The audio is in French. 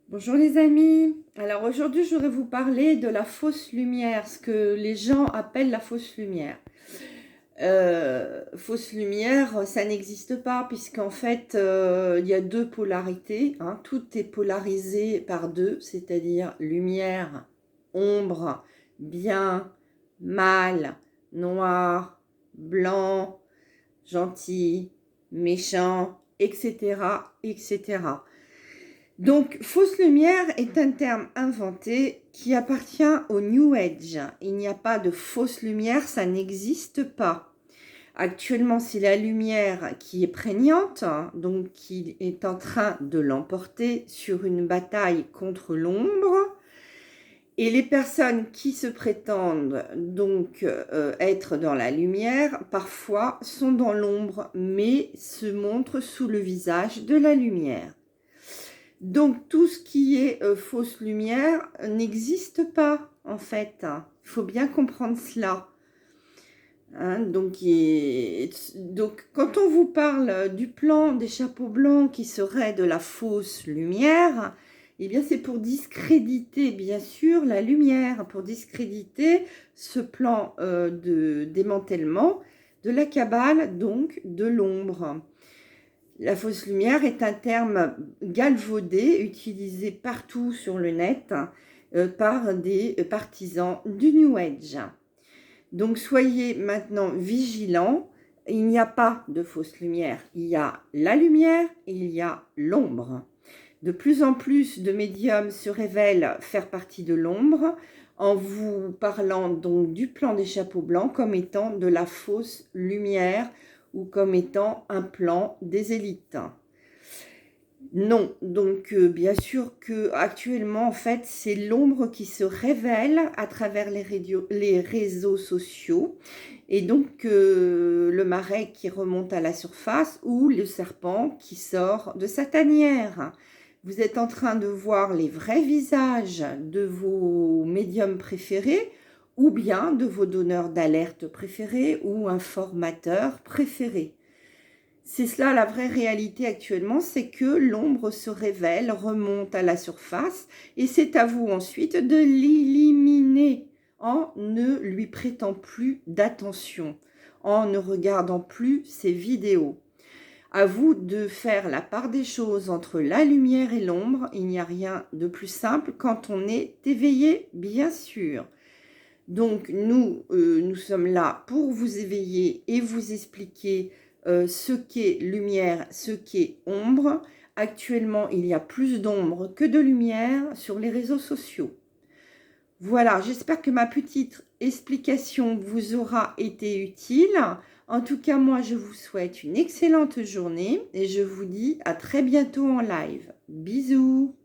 Bonjour les amis, alors aujourd'hui je voudrais vous parler de la fausse lumière, ce que les gens appellent la fausse lumière. Fausse lumière, ça n'existe pas puisqu'en fait il y a deux polarités, hein. Tout est polarisé par deux, c'est-à-dire lumière, ombre, bien, mal, noir, blanc, gentil, méchant, etc., etc. Donc, fausse lumière est un terme inventé qui appartient au New Age. Il n'y a pas de fausse lumière, ça n'existe pas. Actuellement, c'est la lumière qui est prégnante, donc qui est en train de l'emporter sur une bataille contre l'ombre. Et les personnes qui se prétendent donc être dans la lumière, parfois sont dans l'ombre, mais se montrent sous le visage de la lumière. Donc tout ce qui est fausse lumière n'existe pas en fait. Il faut bien comprendre cela. Hein, donc quand on vous parle du plan des chapeaux blancs qui serait de la fausse lumière, eh bien c'est pour discréditer bien sûr la lumière, pour discréditer ce plan de démantèlement de la cabale, donc de l'ombre. La fausse lumière est un terme galvaudé, utilisé partout sur le net par des partisans du New Age. Donc soyez maintenant vigilants, il n'y a pas de fausse lumière, il y a la lumière et il y a l'ombre. De plus en plus de médiums se révèlent faire partie de l'ombre en vous parlant donc du plan des chapeaux blancs comme étant de la fausse lumière ou comme étant un plan des élites. Non, donc bien sûr que actuellement en fait c'est l'ombre qui se révèle à travers les réseaux sociaux et donc le marais qui remonte à la surface ou le serpent qui sort de sa tanière. Vous êtes en train de voir les vrais visages de vos médiums préférés ou bien de vos donneurs d'alerte préférés ou informateurs préférés. C'est cela la vraie réalité actuellement, c'est que l'ombre se révèle, remonte à la surface et c'est à vous ensuite de l'éliminer en ne lui prêtant plus d'attention, en ne regardant plus ses vidéos. À vous de faire la part des choses entre la lumière et l'ombre. Il n'y a rien de plus simple quand on est éveillé, bien sûr. Donc nous sommes là pour vous éveiller et vous expliquer ce qu'est lumière, ce qu'est ombre. Actuellement, il y a plus d'ombre que de lumière sur les réseaux sociaux. Voilà, j'espère que ma petite explication vous aura été utile. En tout cas, moi, je vous souhaite une excellente journée et je vous dis à très bientôt en live. Bisous!